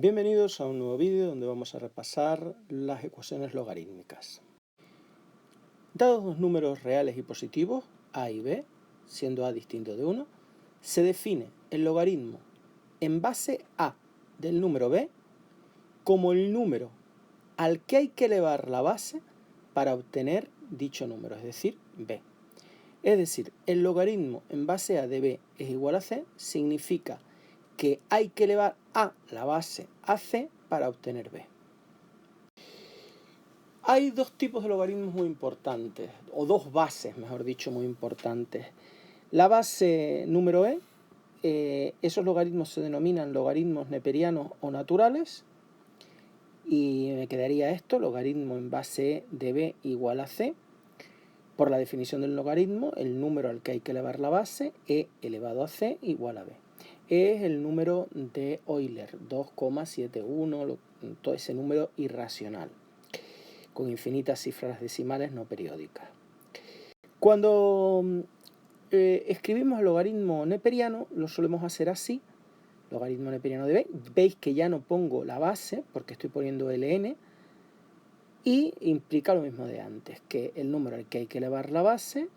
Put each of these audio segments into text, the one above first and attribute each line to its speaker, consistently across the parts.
Speaker 1: Bienvenidos a un nuevo vídeo donde vamos a repasar las ecuaciones logarítmicas. Dados dos números reales y positivos, a y b, siendo a distinto de 1, se define el logaritmo en base a del número b como el número al que hay que elevar la base para obtener dicho número, es decir, b. Es decir, el logaritmo en base a de b es igual a c significa que hay que elevar a la base a c para obtener b. Hay dos tipos de logaritmos muy importantes, o dos bases, mejor dicho, muy importantes. La base número esos logaritmos se denominan logaritmos neperianos o naturales, y me quedaría esto, logaritmo en base e de b igual a c. Por la definición del logaritmo, el número al que hay que elevar la base, e elevado a c igual a b. Es el número de Euler, 2,71, todo ese número irracional, con infinitas cifras decimales no periódicas. Cuando escribimos el logaritmo neperiano, lo solemos hacer así, logaritmo neperiano de b. Veis que ya no pongo la base, porque estoy poniendo ln, y implica lo mismo de antes, que el número al que hay que elevar la base,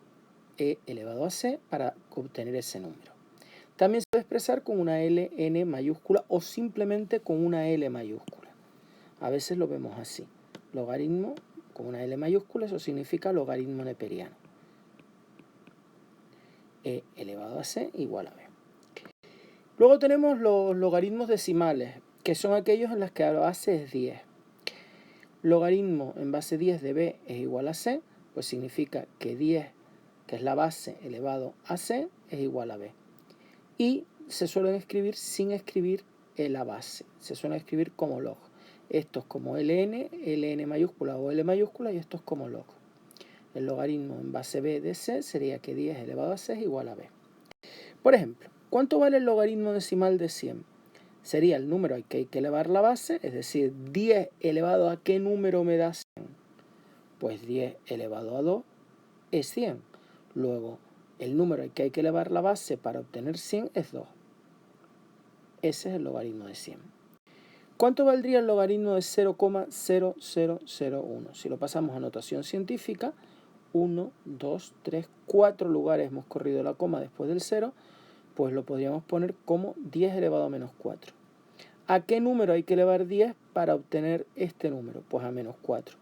Speaker 1: e elevado a c, para obtener ese número. También se puede expresar con una ln mayúscula o simplemente con una L mayúscula. A veces lo vemos así. Logaritmo con una L mayúscula, eso significa logaritmo neperiano. E elevado a c igual a b. Luego tenemos los logaritmos decimales, que son aquellos en los que la base es 10. Logaritmo en base 10 de b es igual a c, pues significa que 10, que es la base, elevado a c, es igual a b. Y se suelen escribir sin escribir la base, se suelen escribir como log. Estos como ln mayúscula o L mayúscula, y estos como log. El logaritmo en base b de c sería que 10 elevado a c es igual a b. Por ejemplo, ¿cuánto vale el logaritmo decimal de 100? Sería el número al que hay que elevar la base, es decir, 10 elevado a ¿qué número me da 100? Pues 10 elevado a 2 es 100. Luego, el número al que hay que elevar la base para obtener 100 es 2. Ese es el logaritmo de 100. ¿Cuánto valdría el logaritmo de 0,0001? Si lo pasamos a notación científica, 1, 2, 3, 4 lugares hemos corrido la coma después del 0, pues lo podríamos poner como 10 elevado a menos 4. ¿A qué número hay que elevar 10 para obtener este número? Pues a menos 4.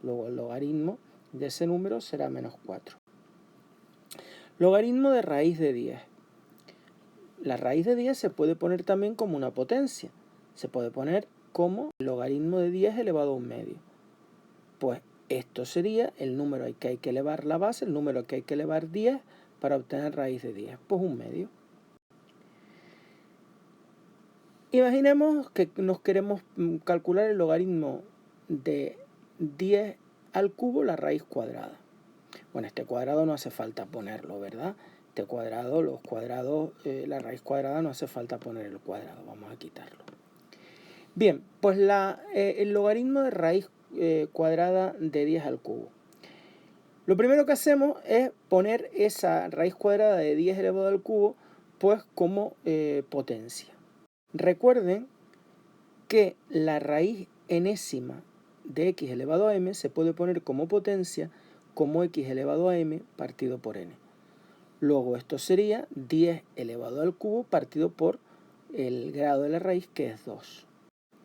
Speaker 1: Luego el logaritmo de ese número será menos 4. Logaritmo de raíz de 10. La raíz de 10 se puede poner también como una potencia. Se puede poner como el logaritmo de 10 elevado a un medio. Pues esto sería el número al que hay que elevar la base, el número al que hay que elevar 10 para obtener raíz de 10. Pues un medio. Imaginemos que nos queremos calcular el logaritmo de 10 al cubo, la raíz cuadrada. Bueno, este cuadrado no hace falta ponerlo, ¿verdad? Este cuadrado, los cuadrados, la raíz cuadrada no hace falta poner el cuadrado, vamos a quitarlo. Bien, pues el logaritmo de raíz cuadrada de 10 al cubo. Lo primero que hacemos es poner esa raíz cuadrada de 10 elevado al cubo pues como potencia. Recuerden que la raíz enésima de x elevado a m se puede poner como potencia como x elevado a m partido por n. Luego esto sería 10 elevado al cubo partido por el grado de la raíz, que es 2.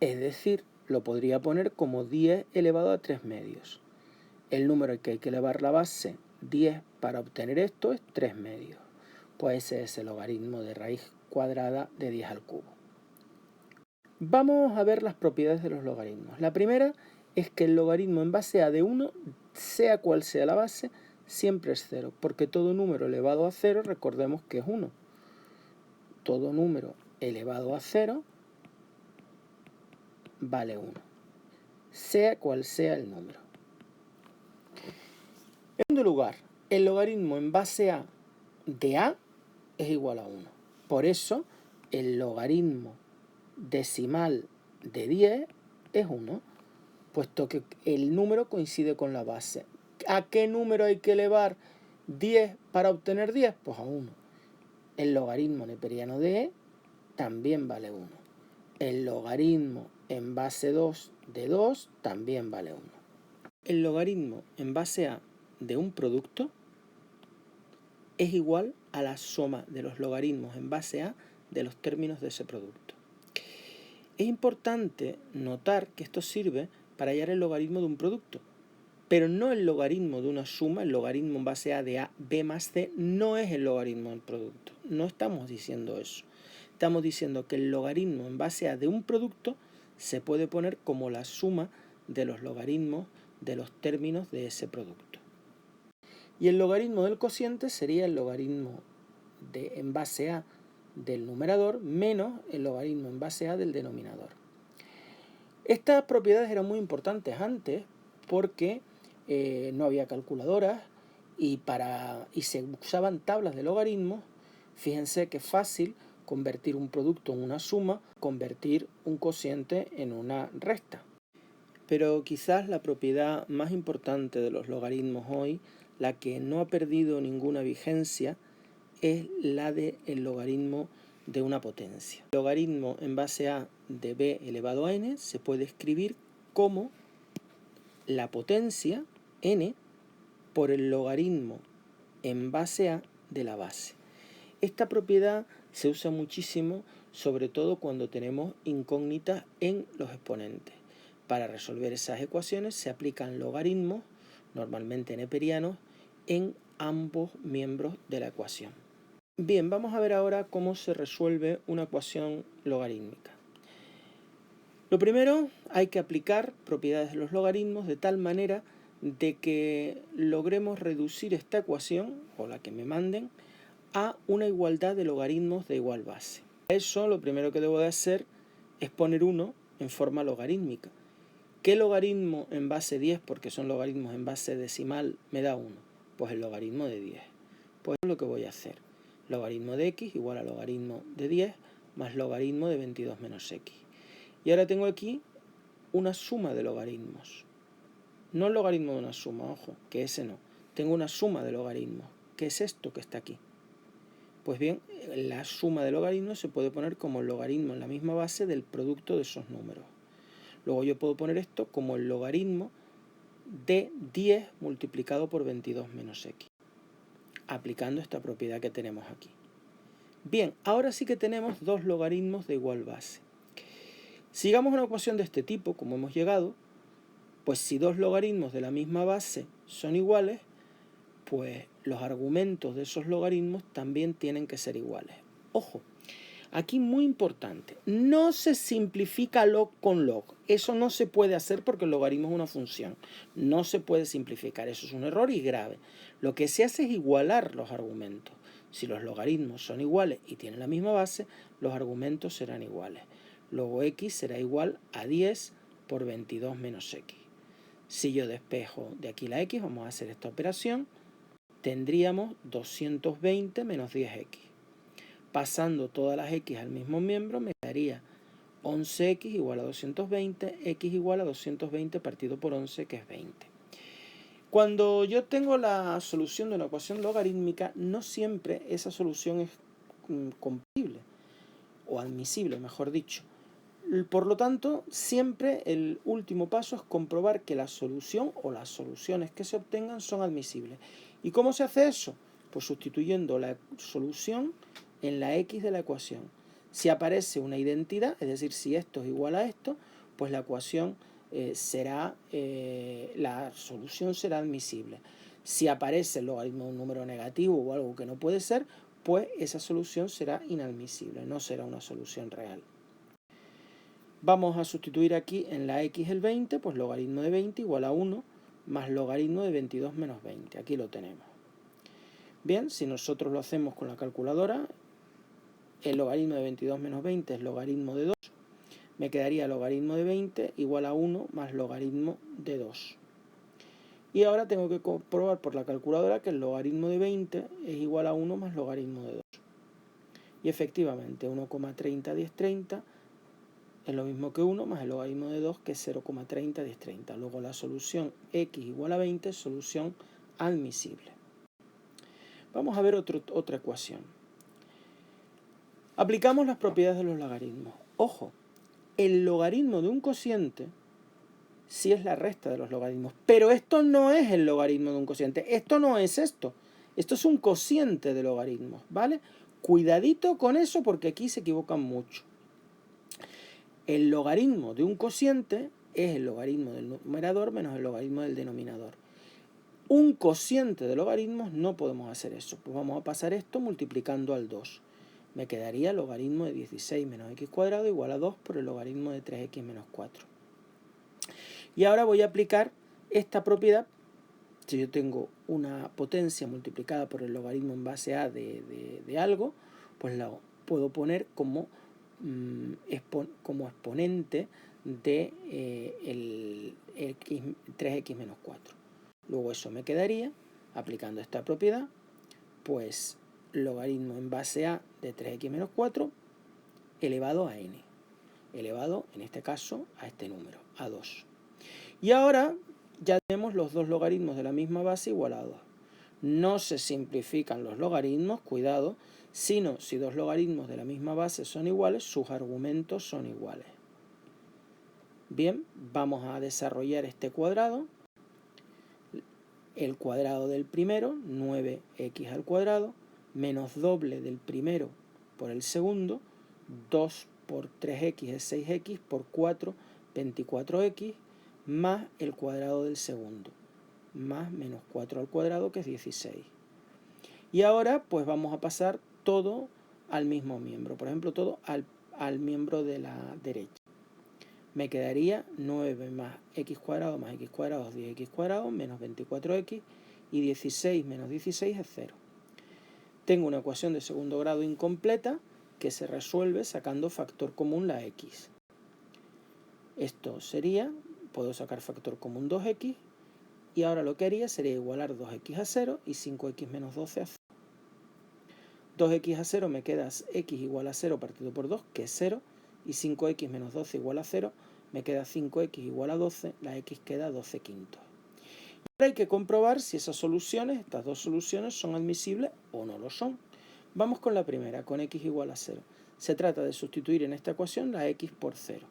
Speaker 1: Es decir, lo podría poner como 10 elevado a 3 medios. El número al que hay que elevar la base, 10, para obtener esto es 3 medios. Pues ese es el logaritmo de raíz cuadrada de 10 al cubo. Vamos a ver las propiedades de los logaritmos. La primera es que el logaritmo en base a de 1, sea cual sea la base, siempre es 0, porque todo número elevado a 0, recordemos que es 1. Todo número elevado a 0 vale 1, sea cual sea el número. En segundo lugar, el logaritmo en base a de a es igual a 1. Por eso, el logaritmo decimal de 10 es 1, puesto que el número coincide con la base. ¿A qué número hay que elevar 10 para obtener 10? Pues a 1. El logaritmo neperiano de e también vale 1. el logaritmo en base 2 de 2 también vale 1. El logaritmo en base a de un producto es igual a la suma de los logaritmos en base a de los términos de ese producto. Es importante notar que esto sirve para hallar el logaritmo de un producto, pero no el logaritmo de una suma. El logaritmo en base a de a b más c no es el logaritmo del producto. No estamos diciendo eso. Estamos diciendo que el logaritmo en base a de un producto se puede poner como la suma de los logaritmos de los términos de ese producto. Y el logaritmo del cociente sería el logaritmo en base a del numerador menos el logaritmo en base a del denominador. Estas propiedades eran muy importantes antes porque no había calculadoras y se usaban tablas de logaritmos. Fíjense que es fácil convertir un producto en una suma, convertir un cociente en una resta. Pero quizás la propiedad más importante de los logaritmos hoy, la que no ha perdido ninguna vigencia, es la del logaritmo de una potencia. El logaritmo en base a de b elevado a n se puede escribir como la potencia n por el logaritmo en base a de la base. Esta propiedad se usa muchísimo, sobre todo cuando tenemos incógnitas en los exponentes. Para resolver esas ecuaciones se aplican logaritmos, normalmente neperianos, en ambos miembros de la ecuación. Bien, vamos a ver ahora cómo se resuelve una ecuación logarítmica. Lo primero, hay que aplicar propiedades de los logaritmos de tal manera de que logremos reducir esta ecuación, o la que me manden, a una igualdad de logaritmos de igual base. Para eso, lo primero que debo de hacer es poner 1 en forma logarítmica. ¿Qué logaritmo en base 10, porque son logaritmos en base decimal, me da 1? Pues el logaritmo de 10. Pues es lo que voy a hacer. Logaritmo de x igual a logaritmo de 10 más logaritmo de 22 menos x. Y ahora tengo aquí una suma de logaritmos. No el logaritmo de una suma, ojo, que ese no. Tengo una suma de logaritmos. ¿Qué es esto que está aquí? Pues bien, la suma de logaritmos se puede poner como el logaritmo en la misma base del producto de esos números. Luego yo puedo poner esto como el logaritmo de 10 multiplicado por 22 menos x, aplicando esta propiedad que tenemos aquí. Bien, ahora sí que tenemos dos logaritmos de igual base. Si llegamos a una ecuación de este tipo, como hemos llegado, pues si dos logaritmos de la misma base son iguales, pues los argumentos de esos logaritmos también tienen que ser iguales. Ojo, aquí muy importante, no se simplifica log con log. Eso no se puede hacer porque el logaritmo es una función. No se puede simplificar, eso es un error y grave. Lo que se hace es igualar los argumentos. Si los logaritmos son iguales y tienen la misma base, los argumentos serán iguales. Luego x será igual a 10 por 22 menos x. Si yo despejo de aquí la x, vamos a hacer esta operación, tendríamos 220 menos 10x. Pasando todas las x al mismo miembro, me daría 11x igual a 220, x igual a 220 partido por 11, que es 20. Cuando yo tengo la solución de una ecuación logarítmica, no siempre esa solución es compatible, o admisible, mejor dicho. Por lo tanto, siempre el último paso es comprobar que la solución o las soluciones que se obtengan son admisibles. ¿Y cómo se hace eso? Pues sustituyendo la solución en la x de la ecuación. Si aparece una identidad, es decir, si esto es igual a esto, pues la ecuación la solución será admisible. Si aparece el logaritmo de un número negativo o algo que no puede ser, pues esa solución será inadmisible, no será una solución real. Vamos a sustituir aquí en la x el 20, pues logaritmo de 20 igual a 1 más logaritmo de 22 menos 20. Aquí lo tenemos. Bien, si nosotros lo hacemos con la calculadora, el logaritmo de 22 menos 20 es logaritmo de 2. Me quedaría logaritmo de 20 igual a 1 más logaritmo de 2. Y ahora tengo que comprobar por la calculadora que el logaritmo de 20 es igual a 1 más logaritmo de 2. Y efectivamente, 1,30 1030 es lo mismo que 1 más el logaritmo de 2, que es 0,30 1030. Luego la solución x igual a 20 es solución admisible. Vamos a ver otra ecuación. Aplicamos las propiedades de los logaritmos. Ojo, el logaritmo de un cociente sí es la resta de los logaritmos, pero esto no es el logaritmo de un cociente, esto no es esto. Esto es un cociente de logaritmos, ¿vale? Cuidadito con eso porque aquí se equivocan mucho. El logaritmo de un cociente es el logaritmo del numerador menos el logaritmo del denominador. Un cociente de logaritmos no podemos hacer eso. Pues vamos a pasar esto multiplicando al 2. Me quedaría el logaritmo de 16 menos x cuadrado igual a 2 por el logaritmo de 3x menos 4. Y ahora voy a aplicar esta propiedad. Si yo tengo una potencia multiplicada por el logaritmo en base a de algo, pues la puedo poner como exponente de el 3x menos 4. Luego eso me quedaría, aplicando esta propiedad, pues logaritmo en base a de 3x menos 4 elevado a n, elevado en este caso a este número, a 2. Y ahora ya tenemos los dos logaritmos de la misma base igualados. No se simplifican los logaritmos, cuidado, sino si dos logaritmos de la misma base son iguales, sus argumentos son iguales. Bien, vamos a desarrollar este cuadrado. El cuadrado del primero, 9x al cuadrado, menos doble del primero por el segundo, 2 por 3x es 6x, por 4, 24x, más el cuadrado del segundo, más menos 4 al cuadrado, que es 16. Y ahora pues vamos a pasar todo al mismo miembro, por ejemplo todo al miembro de la derecha. Me quedaría 9 más x cuadrado es 10x cuadrado, menos 24x, y 16 menos 16 es 0. Tengo una ecuación de segundo grado incompleta que se resuelve sacando factor común la x. Esto sería, puedo sacar factor común 2x, y ahora lo que haría sería igualar 2x a 0 y 5x menos 12 a 0. 2x a 0 me queda x igual a 0 partido por 2, que es 0, y 5x menos 12 igual a 0, me queda 5x igual a 12, la x queda 12 quintos. Y ahora hay que comprobar si esas soluciones, estas dos soluciones, son admisibles o no lo son. Vamos con la primera, con x igual a 0. Se trata de sustituir en esta ecuación la x por 0.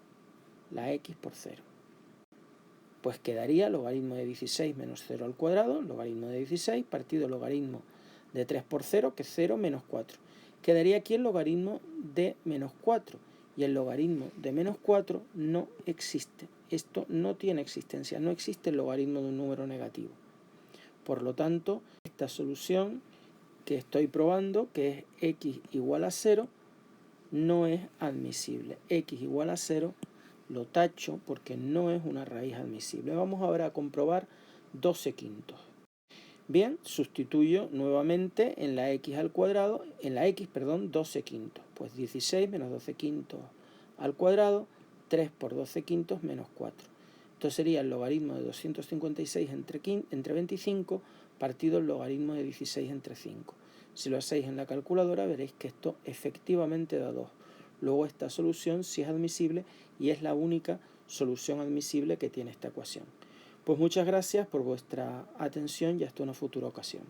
Speaker 1: La x por 0. Pues quedaría logaritmo de 16 menos 0 al cuadrado, logaritmo de 16, partido logaritmo de 3 por 0, que es 0 menos 4. Quedaría aquí el logaritmo de menos 4. Y el logaritmo de menos 4 no existe. Esto no tiene existencia. No existe el logaritmo de un número negativo. Por lo tanto, esta solución que estoy probando, que es x igual a 0, no es admisible. X igual a 0 lo tacho porque no es una raíz admisible. Vamos ahora a comprobar 12 quintos. Bien, sustituyo nuevamente en la x al cuadrado, 12 quintos. Pues 16 menos 12 quintos al cuadrado, 3 por 12 quintos menos 4. Esto sería el logaritmo de 256 entre 25 partido el logaritmo de 16 entre 5. Si lo hacéis en la calculadora veréis que esto efectivamente da 2. Luego esta solución sí es admisible y es la única solución admisible que tiene esta ecuación. Pues muchas gracias por vuestra atención y hasta una futura ocasión.